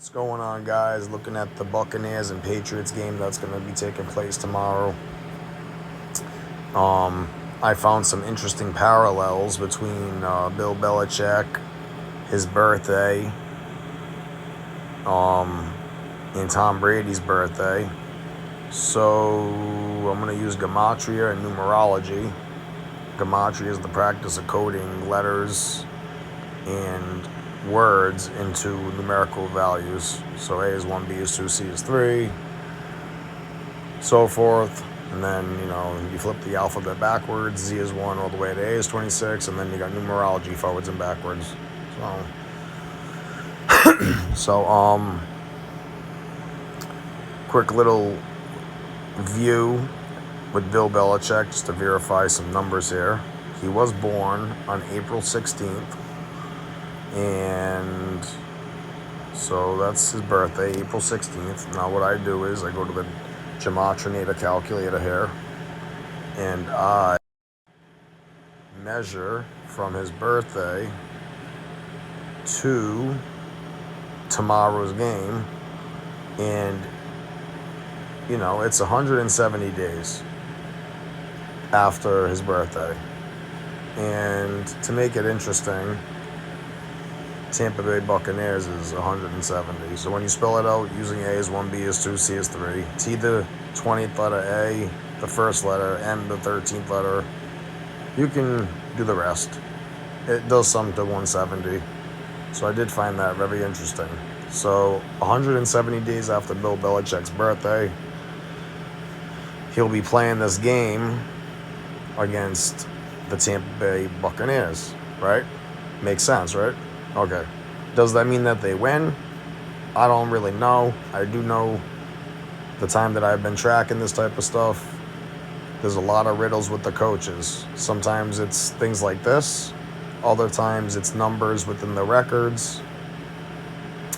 What's going on, guys? Looking at the Buccaneers and Patriots game that's going to be taking place tomorrow. I found some interesting parallels between Bill Belichick, his birthday, and Tom Brady's birthday. So I'm going to use gematria and numerology. Gematria is the practice of coding letters and words into numerical values. So A is 1, B is 2, C is 3, so forth. And then, you flip the alphabet backwards. Z is 1 all the way to A is 26. And then you got numerology forwards and backwards. So quick little view with Bill Belichick just to verify some numbers here. He was born on April 16th. And so that's his birthday, April 16th. Now what I do is I go to the Gematria calculator here, and I measure from his birthday to tomorrow's game. And, it's 170 days after his birthday. And to make it interesting, Tampa Bay Buccaneers is 170. So when you spell it out using A is 1, B is 2, C is 3, T the 20th letter, A the first letter, M the 13th letter, you can do the rest. It does sum to 170. So I did find that very interesting. So 170 days after Bill Belichick's birthday, he'll be playing this game against the Tampa Bay Buccaneers, right? Makes sense, right? Okay. Does that mean that they win? I don't really know. I do know the time that I've been tracking this type of stuff, there's a lot of riddles with the coaches. Sometimes it's things like this. Other times it's numbers within the records.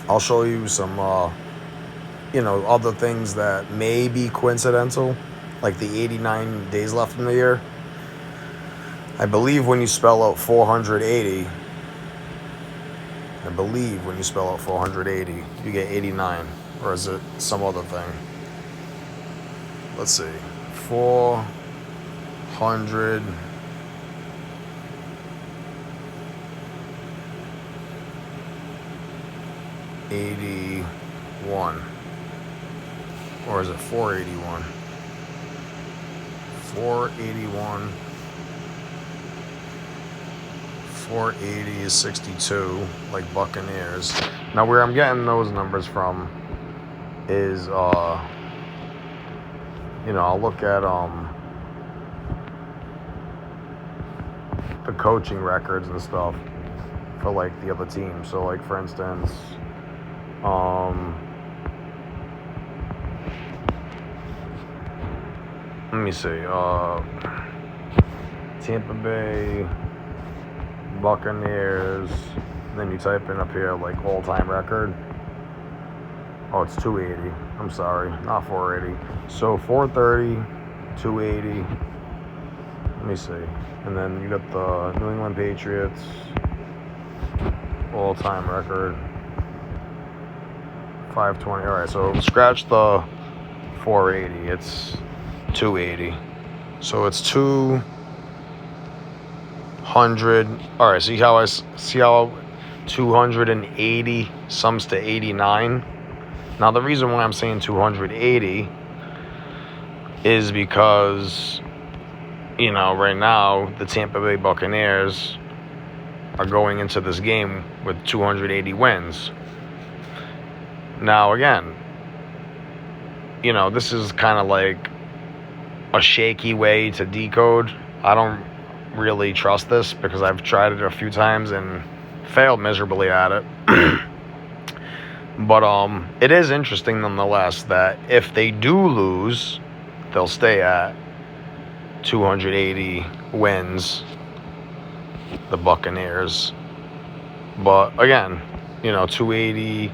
I'll show you some, other things that may be coincidental, like the 89 days left in the year. I believe when you spell out 480, you get 89. Or is it some other thing? Let's see. 481. Or is it 481? 481. 480 is 62, like Buccaneers. Now, where I'm getting those numbers from is, I'll look at the coaching records and stuff for like the other teams. So, like for instance, let me see. Tampa Bay Buccaneers. Then you type in up here like all-time record. Oh, it's 280. I'm sorry, not 480. So 430, 280. Let me see. And then you got the New England Patriots all-time record, 520. All right, so scratch the 480. It's 280. So it's 200. All right, see how 280 sums to 89. Now, the reason why I'm saying 280 is because, right now, the Tampa Bay Buccaneers are going into this game with 280 wins. Now, again, this is kind of like a shaky way to decode. I don't really trust this because I've tried it a few times and failed miserably at it. But it is interesting nonetheless that if they do lose, they'll stay at 280 wins, the Buccaneers. But again, 280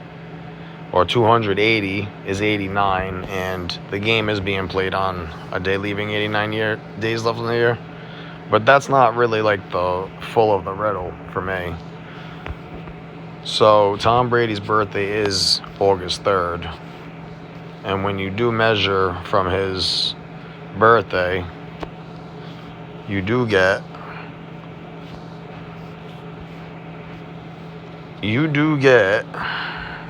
or 280 is 89, and the game is being played on a day leaving 89 days left in the year. But that's not really like the full of the riddle for me. So Tom Brady's birthday is August 3rd. And when you do measure from his birthday, you do get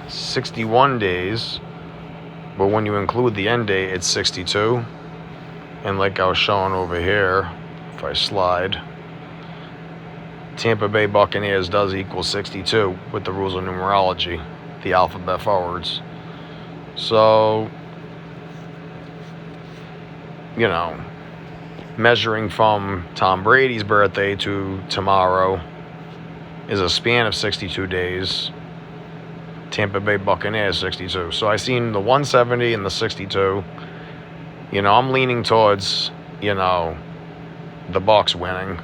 61 days, but when you include the end date, it's 62. And like I was showing over here, if I slide, Tampa Bay Buccaneers does equal 62 with the rules of numerology, the alphabet forwards. So, you know, measuring from Tom Brady's birthday to tomorrow is a span of 62 days. Tampa Bay Buccaneers 62. So I seen the 170 and the 62. You know, I'm leaning towards, you know, the Bucs winning.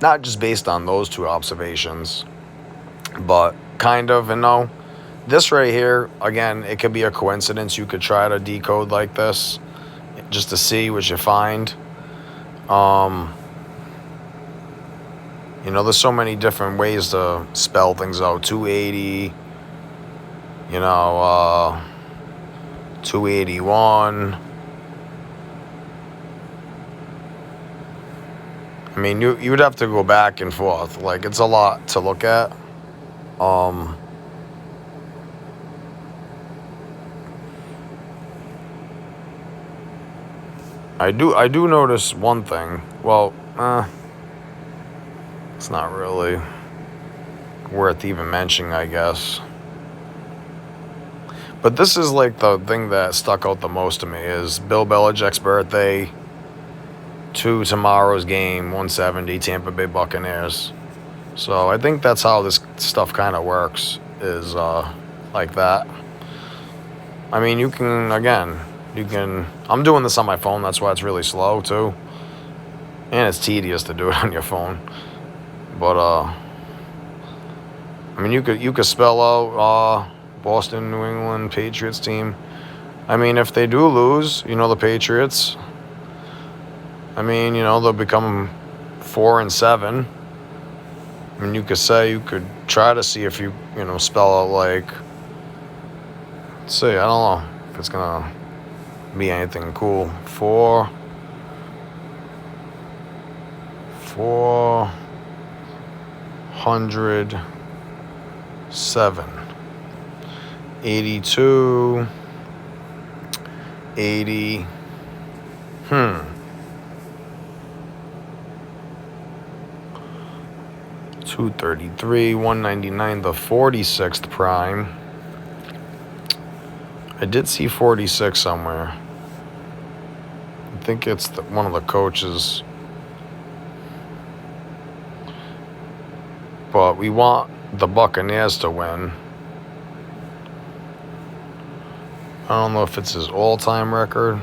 Not just based on those two observations, but kind of, you know, this right here, again, it could be a coincidence. You could try to decode like this just to see what you find. You know, there's so many different ways to spell things out. 280, you know, 281. I mean, you would have to go back and forth. Like, it's a lot to look at. I do notice one thing. Well, it's not really worth even mentioning, I guess. But this is like the thing that stuck out the most to me is Bill Belichick's birthday to tomorrow's game, 170, Tampa Bay Buccaneers. So I think that's how this stuff kind of works, is like that. I mean, you can, I'm doing this on my phone, that's why it's really slow too. And it's tedious to do it on your phone. But, I mean, you could spell out Boston, New England, Patriots team. I mean, if they do lose, you know, the Patriots, I mean, you know, they'll become 4-7. I mean, you could try to see if you know, spell out like, let's see, I don't know if it's going to be anything cool. 407. 82. 80. 233, 199, the 46th prime. I did see 46 somewhere. I think it's one of the coaches. But we want the Buccaneers to win. I don't know if it's his all-time record.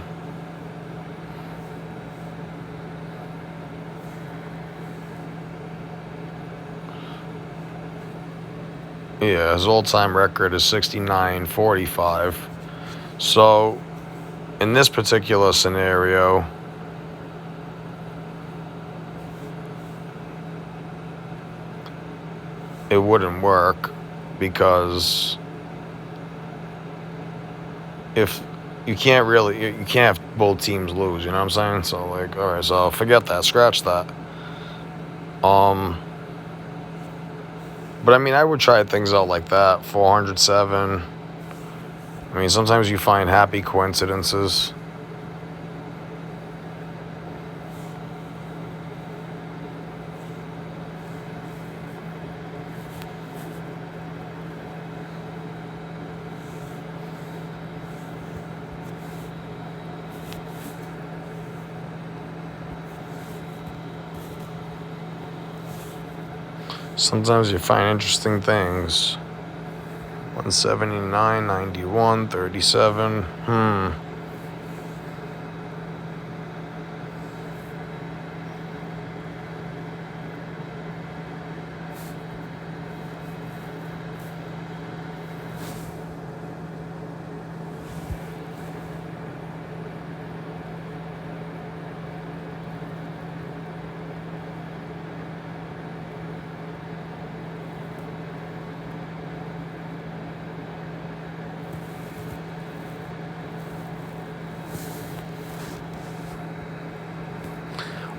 Yeah, his all-time record is 69-45. So, in this particular scenario, it wouldn't work because if you can't have both teams lose, you know what I'm saying? So, like, all right, so forget that, scratch that. But I mean, I would try things out like that. 407. I mean, sometimes you find happy coincidences. Sometimes you find interesting things. 179, 91, 37.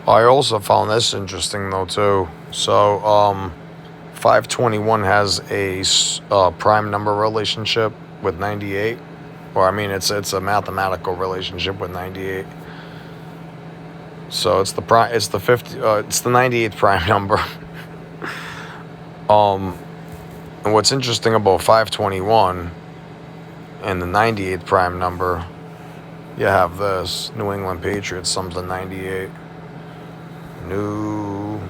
I also found this interesting though too. So 521 has a prime number relationship with 98. Or I mean, it's a mathematical relationship with 98. So it's the 98th prime number. And what's interesting about 521 and the 98th prime number, you have this New England Patriots sums to 98. New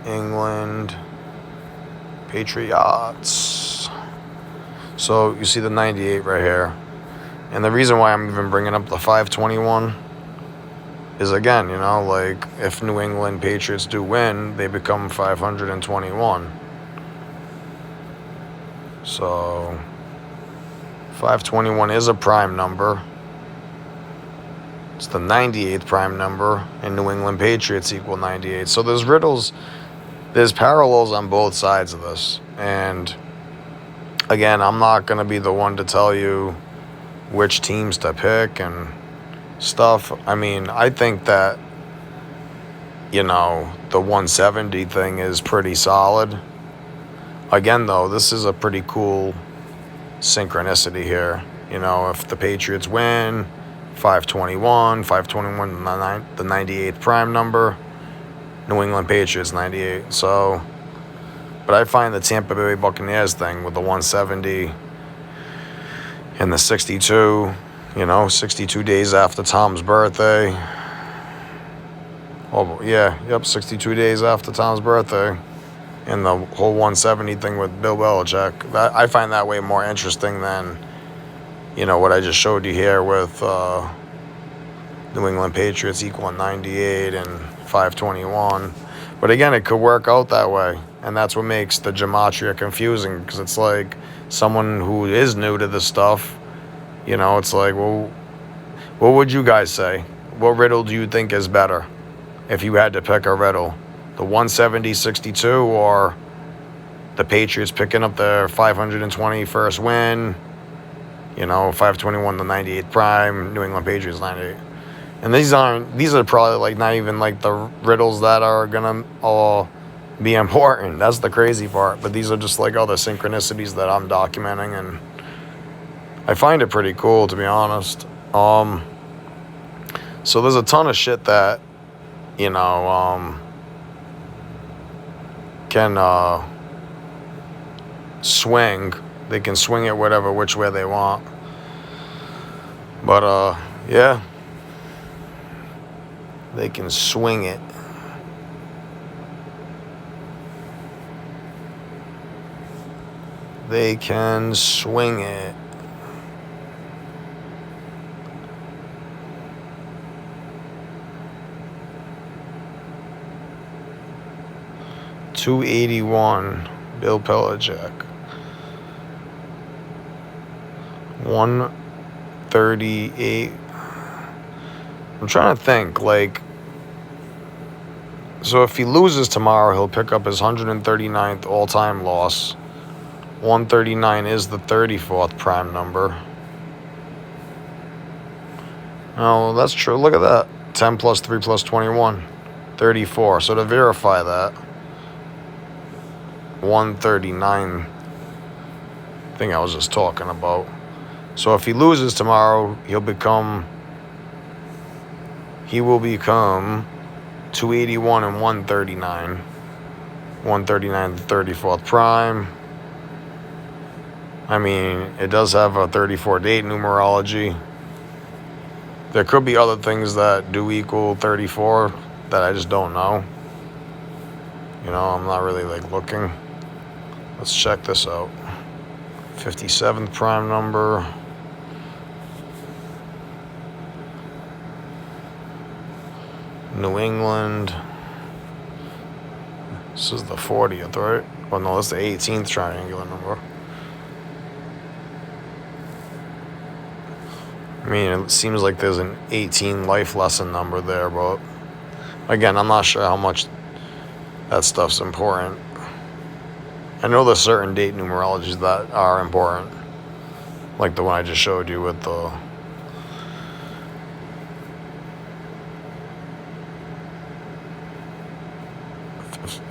England Patriots. So you see the 98 right here. And the reason why I'm even bringing up the 521 is, again, like if New England Patriots do win, they become 521. So 521 is a prime number. It's the 98th prime number, and New England Patriots equal 98. So there's parallels on both sides of this. And again, I'm not going to be the one to tell you which teams to pick and stuff. I mean, I think that, the 170 thing is pretty solid. Again, though, this is a pretty cool synchronicity here. If the Patriots win, 521, the 98th prime number, New England Patriots 98. So, but I find the Tampa Bay Buccaneers thing with the 170 and the 62, 62 days after Tom's birthday. Oh, yeah, yep, 62 days after Tom's birthday. And the whole 170 thing with Bill Belichick. I find that way more interesting than, what I just showed you here with New England Patriots equaling 98 and 521. But again, it could work out that way. And that's what makes the gematria confusing, because it's like someone who is new to this stuff, it's like, well, what would you guys say? What riddle do you think is better if you had to pick a riddle? The 170-62 or the Patriots picking up their 521st win, 521 the 98th prime, New England Patriots 98. And these are probably like not even like the riddles that are gonna all be important. That's the crazy part. But these are just like other synchronicities that I'm documenting, and I find it pretty cool, to be honest. So there's a ton of shit that, can swing. They can swing it which way they want. But yeah, they can swing it. They can swing it. $281, Bill Belichick. 138. I'm trying to think, like, so if he loses tomorrow, he'll pick up his 139th all-time loss. 139 is the 34th prime number. Oh, that's true. Look at that. 10 plus 3 plus 21. 34. So to verify that, 139 thing I was just talking about. So if he loses tomorrow, he will become 281 and 139. 139 the 34th prime. I mean, it does have a 34 date numerology. There could be other things that do equal 34 that I just don't know. I'm not really like looking. Let's check this out. 57th prime number. New England. This is the 40th, right? Well, no, that's the 18th triangular number. I mean, it seems like there's an 18 life lesson number there, but again, I'm not sure how much that stuff's important. I know there's certain date numerologies that are important, like the one I just showed you with the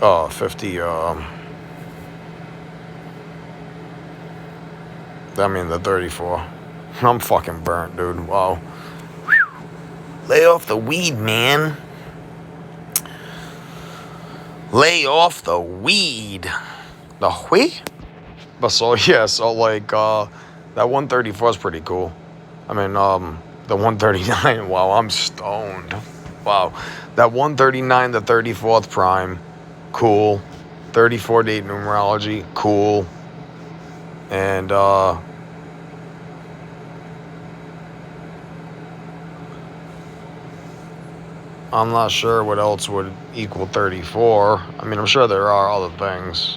50, the 34. I'm fucking burnt, dude. Wow. Lay off the weed, man. Lay off the weed. The weed? But so, yeah, so, like, that 134 is pretty cool. I mean, the 139, wow, I'm stoned. Wow. That 139, the 34th prime, cool. 34 date numerology, cool. And, I'm not sure what else would equal 34. I mean, I'm sure there are other things.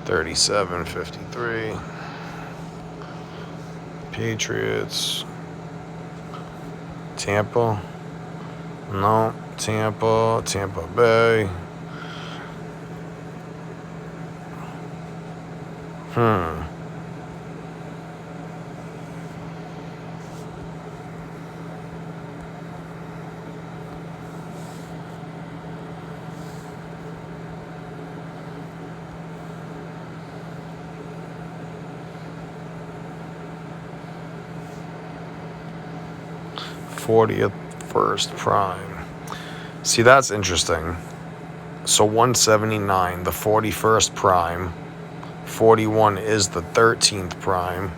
37, 53. Patriots. Tampa. No. Tampa Bay. 40th first prime. See, that's interesting. So 179, the 41st prime. 41 is the 13th prime.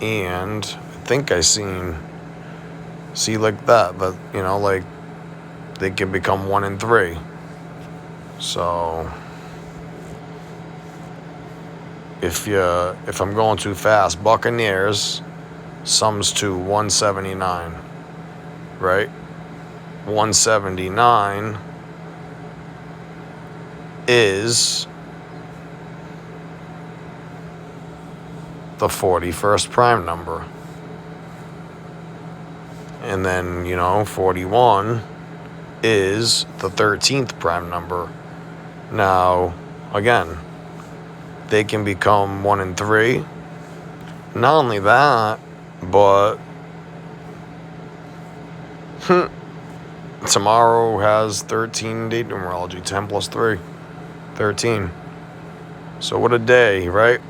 And I think I see like that, like they can become 1 and 3. So if I'm going too fast, Buccaneers sums to 179, right? 179 is the 41st prime number. And then, 41 is the 13th prime number. Now, again, they can become 1 and 3. Not only that, but tomorrow has 13 date numerology, 10 plus 3, 13. So what a day, right?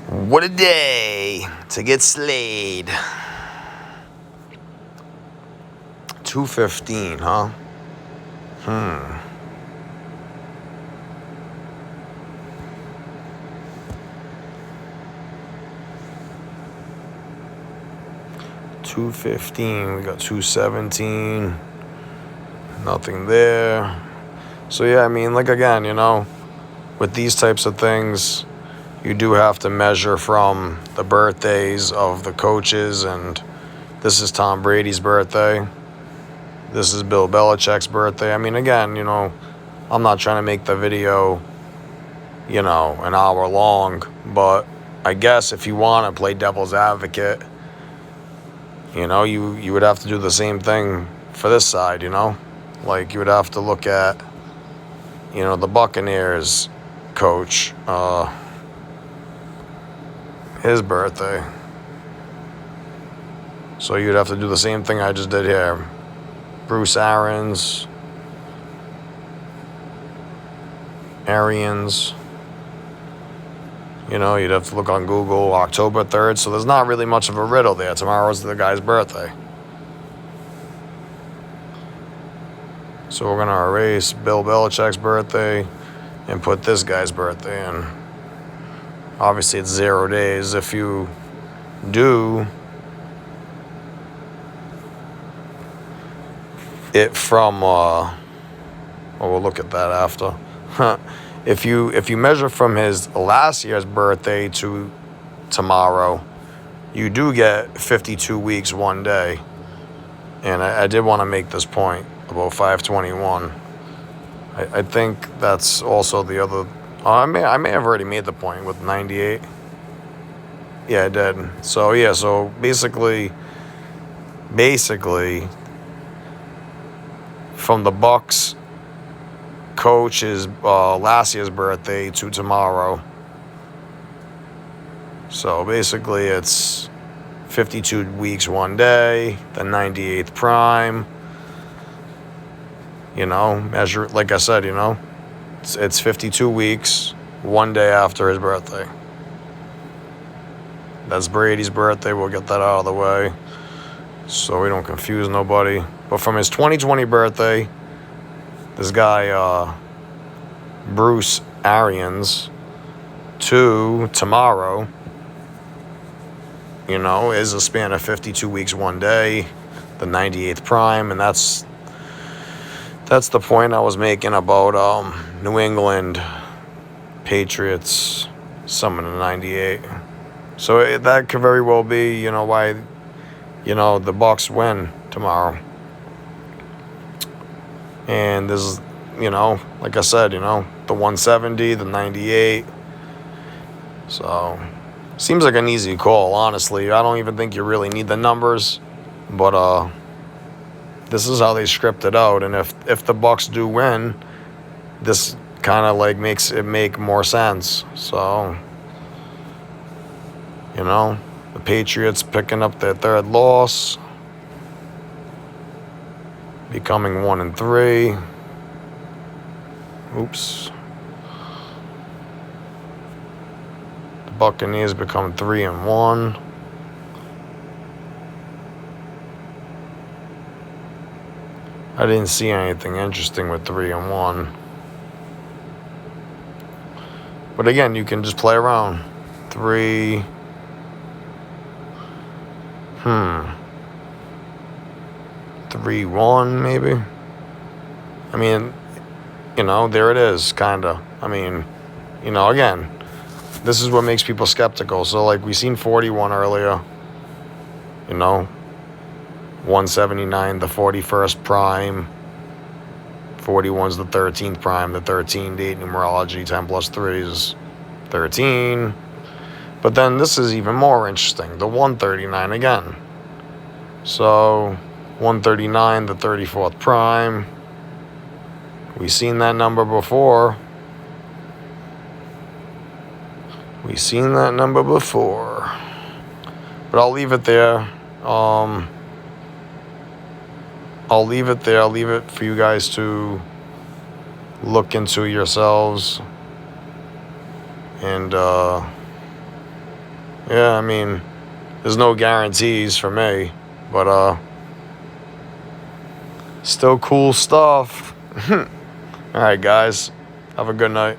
What a day to get slayed. 215, huh? 215, we got 217, nothing there. So yeah, I mean, like, again, with these types of things, you do have to measure from the birthdays of the coaches, and this is Tom Brady's birthday. This is Bill Belichick's birthday. I mean, again, I'm not trying to make the video, an hour long, but I guess if you want to play devil's advocate, you would have to do the same thing for this side, Like, you would have to look at, the Buccaneers coach, his birthday. So you'd have to do the same thing I just did here. Bruce Arians. You'd have to look on Google, October 3rd. So there's not really much of a riddle there. Tomorrow's the guy's birthday. So we're going to erase Bill Belichick's birthday and put this guy's birthday in. Obviously, it's 0 days. If you do it from, we'll look at that after. If you measure from his last year's birthday to tomorrow, you do get 52 weeks, 1 day. And I did want to make this point about 521. I think that's also the other. I may have already made the point with 98. Yeah, I did. So yeah, so basically, from the Bucs coach's last year's birthday to tomorrow. So basically, it's 52 weeks, 1 day, the 98th prime. You know, measure, like I said, you know, it's 52 weeks, 1 day after his birthday. That's Brady's birthday. We'll get that out of the way so we don't confuse nobody. But from his 2020 birthday, this guy, Bruce Arians, to tomorrow, you know, is a span of 52 weeks, 1 day, the 98th prime. And that's the point I was making about New England Patriots summoning the 98. So that could very well be, you know, why, you know, the Bucs win tomorrow. And this is, you know, like I said, you know, the 170, the 98. So seems like an easy call, honestly. I don't even think you really need the numbers, but this is how they script it out. And if the Bucs do win, this kind of like makes it make more sense. So, you know, the Patriots picking up their third loss, becoming 1-3. Oops. The Buccaneers become 3-1. I didn't see anything interesting with 3-1. But again, you can just play around. 3-1 maybe. I mean, you know, there it is, kind of. I mean, you know, again, this is what makes people skeptical. So, like, we seen 41 earlier, you know, 179, the 41st prime. 41's the 13th prime, the 13 date numerology, 10 plus 3 is 13. But then this is even more interesting, the 139 again. So 139, the 34th prime. We've seen that number before. But I'll leave it there. I'll leave it there. I'll leave it for you guys to look into yourselves. And, yeah, I mean, there's no guarantees for me. But, still cool stuff. All right, guys. Have a good night.